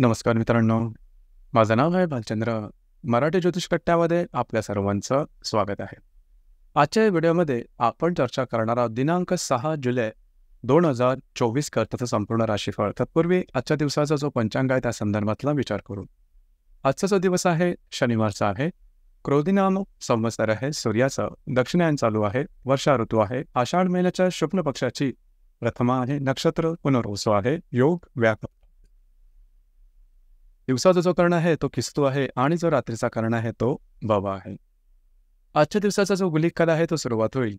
नमस्कार मित्रांनो, माझं नाव आहे भालचंद्र. मराठी ज्योतिष कट्ट्यामध्ये आपल्या सर्वांचं स्वागत आहे. आजच्या या व्हिडिओमध्ये आपण चर्चा करणार आहोत दिनांक 6 जुलै 2024 करताचं संपूर्ण राशीफळ. तत्पूर्वी आजच्या दिवसाचा जो पंचांग आहे त्या संदर्भातला विचार करू. आजचा जो दिवस आहे शनिवारचा आहे. क्रोधिनाम संवत्सर आहे. सूर्याचं दक्षिणायन चालू आहे. वर्षा ऋतू आहे. आषाढ महिन्याच्या शुक्ल पक्षाची प्रथमा आहे. नक्षत्र पुनर्वसू आहे. योग व्याप. दिवसाचा जो कर्ण आहे तो किस्तू आहे आणि जो रात्रीचा कर्ण आहे तो बाबा आहे. आजच्या दिवसाचा जो गुलिक काल आहे तो सुरुवात होईल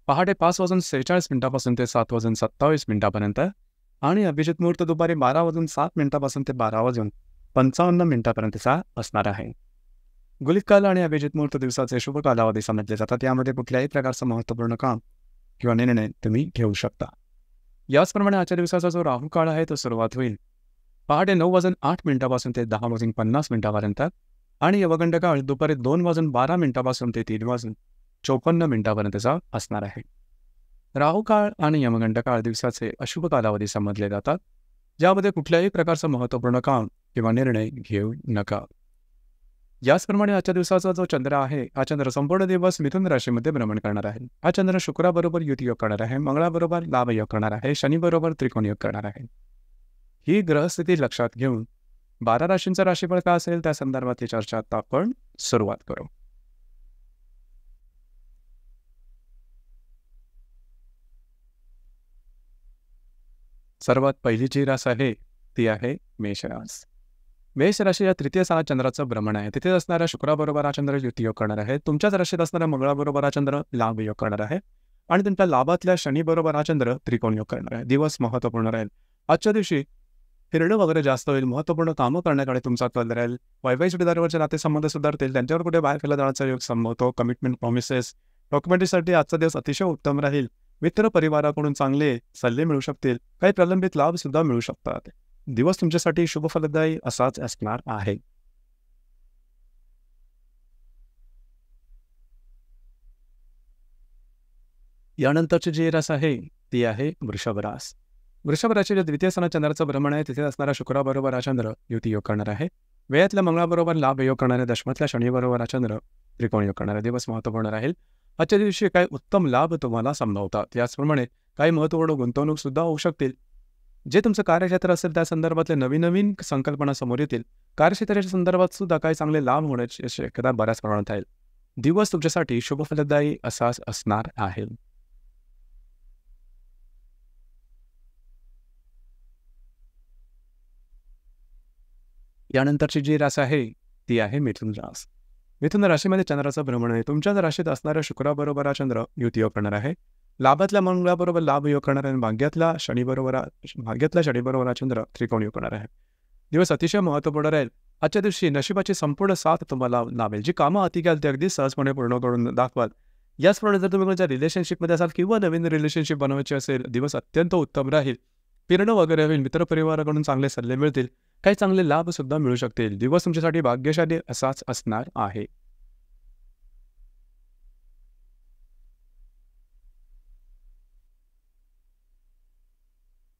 पहाटे 5:46 ते 7:27 आणि अभिजित मुहूर्त दुपारी 12:07 ते 12:55 असणार आहे. गुलिक काल आणि अभिजित मुहूर्त दिवसाचे शुभ कालावधी समजले जातात. यामध्ये कुठल्याही प्रकारचं महत्त्वपूर्ण काम किंवा निर्णय तुम्ही घेऊ शकता. याचप्रमाणे आजच्या दिवसाचा जो राहू काळ आहे तो सुरुवात होईल पहाटे 9:08 ते 10:50 आणि यवगंड काळ दुपारी 2:12 ते 3:54 असणार आहे. राहू काळ आणि यमगंड काळ दिवसाचे अशुभ कालावधी समजले जातात, ज्यामध्ये कुठल्याही प्रकारचं महत्त्वपूर्ण काम किंवा निर्णय घेऊ नका. याचप्रमाणे आजच्या दिवसाचा जो चंद्र आहे हा चंद्र संपूर्ण दिवस मिथुन राशीमध्ये भ्रमण करणार आहे. हा चंद्र शुक्राबरोबर युती योग करणार आहे, मंगळाबरोबर लाभ योग करणार आहे, शनीबरोबर त्रिकोण योग करणार आहे. ही ग्रहस्थिती लक्षात घेऊन 12 राशींचा राशीफळ काय असेल त्या संदर्भातली चर्चा आता आपण सुरुवात करू. सर्वात पहिली जी रास आहे ती आहे मेष रास. मेष राशी या तृतीय स्थानात चंद्राचं भ्रमण आहे. तिथे असणाऱ्या शुक्राबरोबर हा चंद्र युती योग करणार आहे. तुमच्याच राशीत असणाऱ्या मंगळाबरोबर हा चंद्र लाभ योग करणार आहे आणि तुमच्या लाभातल्या शनीबरोबर हा चंद्र त्रिकोण योग करणार आहे. दिवस महत्त्वपूर्ण राहील. आजच्या दिवशी फिरणं वगैरे जास्त होईल. महत्त्वपूर्ण कामं करण्याकडे तुमचा कल राहील. वैवाहिक जोडीदारावरचे नातेसंबंध सुधारतील. त्यांच्यावर कुठे बाहेर फिरला जाण्याचा योग संभवतो. कमिटमेंट प्रॉमिसेस डॉक्युमेंटरीसाठी आजचा दिवस अतिशय उत्तम राहील. मित्र परिवाराकडून चांगले सल्ले मिळू शकतील. काही प्रलंबित लाभ सुद्धा मिळू शकतात. दिवस तुमच्यासाठी शुभ फलदायी असाच असणार आहे. यानंतरची जी रास आहे ती आहे वृषभ रास. वृषभ राशीच्या द्वितीय स्थानात चंद्राचं भ्रमण आहे. तिथे असणारा शुक्राबरोबर हा चंद्र युती योग करणार आहे. वेळातल्या मंगळाबरोबर लाभ योग करणार आहे. दशमातल्या शनीबरोबर हा चंद्र त्रिकोण योग करणार आहे. दिवस महत्त्वपूर्ण राहील. आजच्या दिवशी काही उत्तम लाभ तुम्हाला संभवतात. याचप्रमाणे काही महत्त्वपूर्ण गुंतवणूक सुद्धा होऊ शकतील. जे तुमचं कार्यक्षेत्र असेल त्या संदर्भातले नवीन संकल्पना समोर येतील. कार्यक्षेत्राच्या संदर्भात सुद्धा काही चांगले लाभ होण्याची शक्यता बऱ्याच प्रमाणात आहे. दिवस तुमच्यासाठी शुभ फलदायी असाच असणार आहे. यानंतरची जी रास आहे ती आहे मिथुन रास. मिथुन राशीमध्ये चंद्राचं भ्रमण आहे. तुमच्याच राशीत असणाऱ्या शुक्राबरोबर हा चंद्र युती योग करणार आहे. लाभातल्या मंगळाबरोबर लाभ योग करणार आहे. भाग्यातल्या शनीबरोबर हा चंद्र त्रिकोण योग करणार आहे. दिवस अतिशय महत्त्वपूर्ण राहील. आजच्या दिवशी नशिबाची संपूर्ण साथ तुम्हाला लाभेल. जी कामं हाती घ्याल ते अगदी सहजपणे पूर्ण करून दाखवाल. याचप्रमाणे जर तुम्ही कोणत्या रिलेशनशिपमध्ये असाल किंवा नवीन रिलेशनशिप बनवायची असेल, दिवस अत्यंत उत्तम राहील. फिरणं वगैरे होईल. मित्रपरिवाराकडून चांगले सल्ले मिळतील. काही चांगले लाभ सुद्धा मिळू शकतील. दिवस तुमच्यासाठी भाग्यशाली असाच असणार आहे.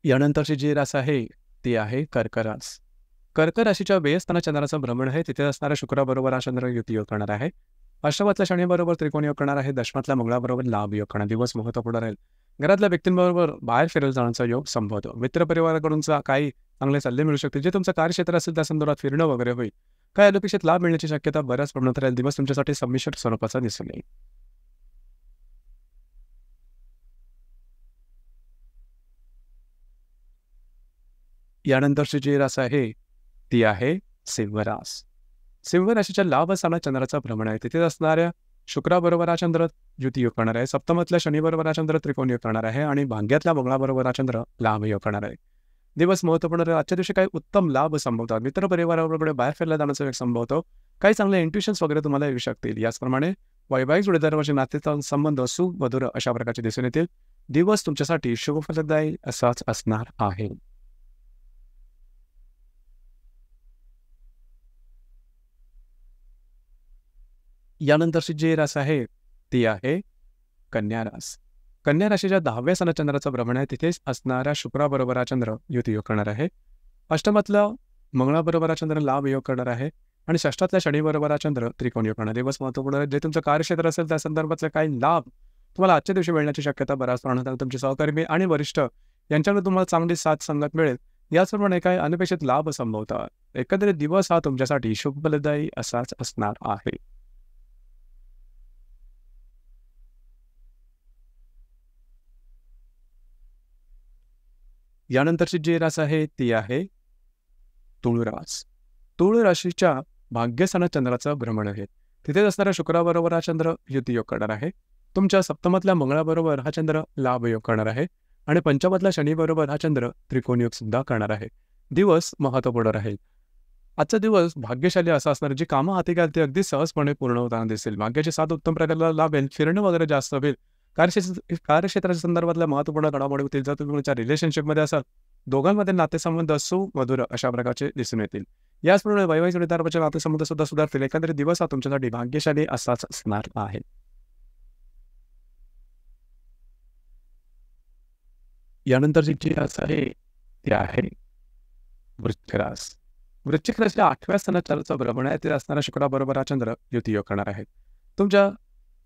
यानंतरची जी रास आहे ती आहे कर्क रास. कर्क राशीच्या व्ययस्थानात चंद्राचं भ्रमण आहे. तिथे असणाऱ्या शुक्राबरोबर हा चंद्र युती योग करणार आहे. अष्टमातल्या शनीबरोबर त्रिकोण योग करणार आहे. दशमातल्या मंगळाबरोबर लाभ योग करणार. दिवस महत्त्वपूर्ण राहील. घरातल्या व्यक्तींबरोबर बाहेर फिरायला जाण्याचा योग संभवतो. मित्रपरिवाराकडूनचा काही चांगले सल्ले मिळू शकतील. जे तुमचं कार्यक्षेत्र असेल त्या संदर्भात फिरणं वगैरे होईल. काही अनपेक्षित लाभ मिळण्याची शक्यता बऱ्याच प्रमाणात राहील. दिवस तुमच्यासाठी संमिश्र स्वरूपाचा दिसून येईल. यानंतरची जी रास आहे ती आहे सिंह रास. सिंह राशीच्या लाभ स्थानात चंद्राचं भ्रमण आहे. तिथे असणाऱ्या शुक्राबरोबर हा चंद्र युती योग करणार आहे. सप्तमातल्या शनीबरोबर हा चंद्र त्रिकोण योग करणार आहे आणि भाग्यातल्या मंगळाबरोबर हा चंद्र लाभ योग करणार आहे. दिवस महत्त्वपूर्ण राहील. आजच्या दिवशी काही उत्तम लाभ संभवतात. मित्रपरिवाराबरोबर बाहेर फिरला जाण्याचा एक संभवतो. काही चांगले इंट्युशन्स वगैरे तुम्हाला येऊ शकतील. याचप्रमाणे वैवाहिक जोडीदारावरचे नातेचा संबंध सुमधुर अशा प्रकारचे दिसून येतील. दिवस तुमच्यासाठी शुभ फलदायी असाच असणार आहे. यानंतरची जी रास आहे ती आहे कन्या रास. कन्या राशीच्या 10व्या स्थानात चंद्राचं भ्रमण आहे. तिथेच असणाऱ्या शुक्राबरोबर हा चंद्र युती योग करणार आहे. अष्टमातलं मंगळाबरोबर हा चंद्र लाभ योग करणार आहे आणि षष्ठातल्या शनीबरोबर हा चंद्र त्रिकोण योग करणार. दिवस महत्त्वपूर्ण आहे. जे तुमचं कार्यक्षेत्र असेल त्या संदर्भातले काही लाभ तुम्हाला आजच्या दिवशी मिळण्याची शक्यता बऱ्याच प्रमाणात आहे. तुमचे सहकर्मी आणि वरिष्ठ यांच्याकडे तुम्हाला चांगली साथ संगत मिळेल. याचप्रमाणे काही अनपेक्षित लाभ संभवतात. एकंदरीत दिवस हा तुमच्यासाठी शुभफलदायी असाच असणार आहे. यानंतरची जी रास आहे ती आहे तुळ रास. तुळ राशीच्या भाग्यस्थानात चंद्राचं भ्रमण आहे. तिथेच असणाऱ्या शुक्राबरोबर हा चंद्र युतियोग करणार आहे. तुमच्या सप्तमातल्या मंगळाबरोबर हा चंद्र लाभ योग करणार आहे आणि पंचमातल्या शनीबरोबर हा चंद्र त्रिकोण योग सुद्धा करणार आहे. दिवस महत्त्वपूर्ण राहील. आजचा दिवस भाग्यशाली असा असणार, जी कामं हाती घ्याल ती अगदी सहजपणे पूर्ण होताना दिसेल. भाग्याची साथ उत्तम प्रकारे लाभेल. फिरणं वगैरे जास्त होईल. कार्यक्षेत्राच्या संदर्भातल्या महत्त्वपूर्ण घडामोडी होतील. जर तुम्ही तुमच्या रिलेशनशिपमध्ये असाल, दोघांमध्ये नातेसंबंध सुमधुर अशा प्रकारचे दिसून येतील. याचप्रमाणे वैवाहिक जोडीदाराचे नातेसंबंध सुद्धा सुधारतील. एकंदरीत दिवस हा तुमच्यासाठी भाग्यशाली असाच असणार आहे. यानंतरची जी रास आहे ती आहे वृश्चिक रास. वृश्चिक राशीच्या 8व्या स्थानात चंद्राचं भ्रमण आहे. ते असणारा शुक्राबरोबर हा चंद्र युतियोग करणार आहे. तुमच्या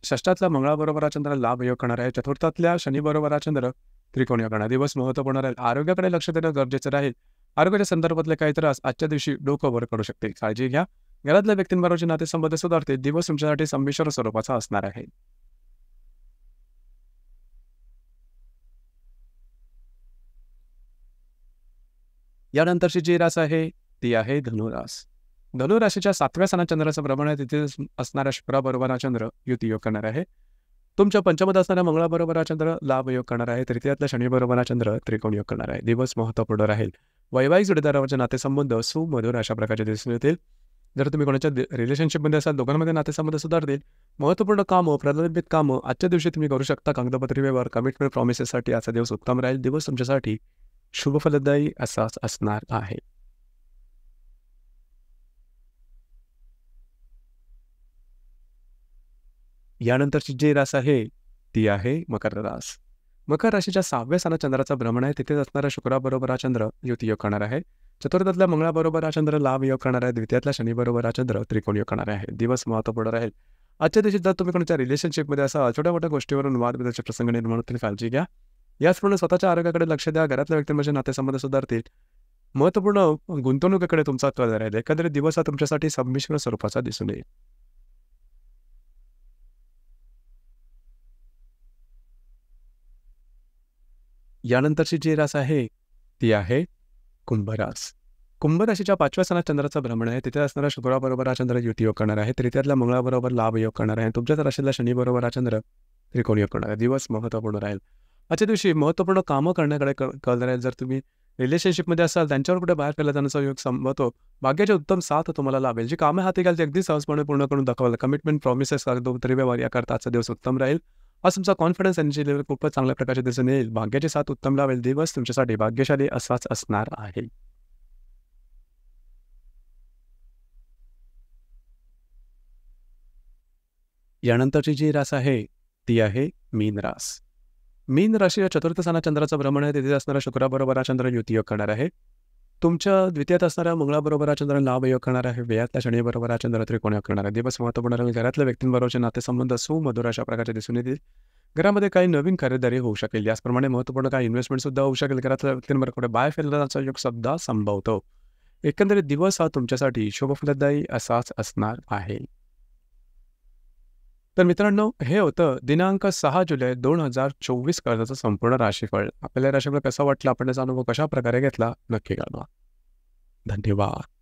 षष्ठातल्या मंगळाबरोबर हा चंद्र लाभ योग करणार आहे. चतुर्थातल्या शनीबरोबर हा चंद्र त्रिकोण योग करणार. दिवस महत्त्वपूर्ण राहील. आरोग्याकडे लक्ष देणं गरजेचं राहील. आरोग्याच्या संदर्भातले काही त्रास आजच्या दिवशी डोकं वर करू शकतील. काळजी घ्या. घरातल्या व्यक्तींबरोबरचे नातेसंबंध सुधारतील. दिवस तुमच्यासाठी संमिश्र स्वरूपाचा असणार आहे. यानंतरची जी रास आहे ती आहे धनुरास. धनुराशीच्या 7व्या स्थानात चंद्राचं भ्रमण आहे. तिथे असणाऱ्या शुक्राबरोबर हा चंद्र युतियोग करणार आहे. तुमच्या पंचमात असणाऱ्या मंगळाबरोबर हा चंद्र लाभ योग करणार आहे. तृतीयातल्या शनीबरोबर हा चंद्र त्रिकोण योग करणार आहे. दिवस महत्त्वपूर्ण राहील. वैवाहिक जोडीदाराचे नातेसंबंध सुमधुर अशा प्रकारचे दिसून येतील. जर तुम्ही कोणाच्या रिलेशनशिपमध्ये असाल, दोघांमध्ये नातेसंबंध सुधारतील. महत्त्वपूर्ण कामं, प्रलंबित कामं आजच्या दिवशी तुम्ही करू शकता. कागदपत्री व्यवहार, कमिटमेंट, प्रॉमिसेससाठी आजचा दिवस उत्तम राहील. दिवस तुमच्यासाठी शुभफलदायी असाच असणार आहे. यानंतरची जी रास आहे ती आहे मकर रास. मकर राशीच्या 6व्या स्थानात चंद्राचा भ्रमण आहे. तिथेच असणाऱ्या शुक्राबरोबर हा चंद्र युतियोग करणार आहे. चतुर्थातल्या मंगळाबरोबर हा चंद्र लाभ योग करणार आहे. द्वितीयातल्या शनीबरोबर हा चंद्र त्रिकोण योग करणार आहे. दिवस महत्त्वपूर्ण राहील. आजच्या दिवशी जर तुम्ही कोणाच्या रिलेशनशिपमध्ये असा छोट्या मोठ्या गोष्टीवरून वादविवादाचे प्रसंग निर्माण होतील, काळजी घ्या. याचप्रमाणे स्वतःच्या आरोग्याकडे लक्ष द्या. घरातल्या व्यक्तींमध्ये नातेसंबंध सुधारतील. महत्त्वपूर्ण गुंतवणुकीकडे तुमचा कल राहील. एकंदरीत दिवस हा तुमच्यासाठी संमिश्र स्वरूपाचा दिसून येईल. यानंतरची जी रास आहे ती आहे कुंभरास. कुंभ राशीच्या 5व्या स्थानात चंद्राचं भ्रमण आहे. तिथे असणाऱ्या शुक्राबरोबर हा चंद्र युतियोग करणार आहे. तृतीयातल्या मंगळाबरोबर लाभ योग करणार आहे. तुमच्याच राशीतल्या शनीबरोबर हा चंद्र त्रिकोण योग करणार आहे. दिवस महत्त्वपूर्ण राहील. आजच्या दिवशी महत्त्वपूर्ण कामं करण्याकडे कल राहील. जर तुम्ही रिलेशनशिपमध्ये असाल, त्यांच्यावर कुठे बाहेर केला जाण्याचा योग संभवतो. भाग्याची उत्तम साथ तुम्हाला लाभेल. जी कामे हाती घ्याल ती अगदी सहजपणे पूर्ण करून दाखवाल. कमिटमेंट, प्रॉमिसेस, कागदोपत्री व्यवहार याकरता आजचा दिवस उत्तम राहील. आज तुमचा कॉन्फिडन्स एनर्जी लेवल खूपच चांगल्या प्रकारे दिसून येईल. भाग्याची साथ उत्तम लाभेल. दिवस तुमच्यासाठी भाग्यशाली असाच असणार आहे. यानंतरची जी रास आहे ती आहे मीन रास. मीन राशीच्या 4थ्या स्थानात चंद्राचं भ्रमण आहे. तिथे असणाऱ्या शुक्राबरोबर हा चंद्र युतियोग करणार आहे. तुमच्या द्वितीयात असणाऱ्या मंगळाबरोबर हा चंद्र लाभ योग करणार आहे. व्ययातल्या शनीबरोबर हा चंद्र त्रिकोण योग करणार आहे. दिवस महत्त्वपूर्ण राहील. घरातल्या व्यक्तींबरोबरचे नातेसंबंध सुमधुर अशा प्रकारचे दिसून येतील. घरामध्ये काही नवीन खरेदी होऊ शकेल. याचप्रमाणे महत्त्वपूर्ण काही इन्व्हेस्टमेंट सुद्धा होऊ शकेल. घरातल्या व्यक्तींबरोबर कुठे बाहेर फिरण्याचा योग सुद्धा संभवतो. एकंदरीत दिवस हा तुमच्यासाठी शुभफलदायी असाच असणार आहे. तर मित्रांनो, हे होतं दिनांक 6 जुलै 2024 कर्जाचं संपूर्ण राशीफळ. आपल्याला राशीफळ कसं वाटलं, आपण त्याचा अनुभव कशा प्रकारे घेतला, नक्की कळवा. धन्यवाद.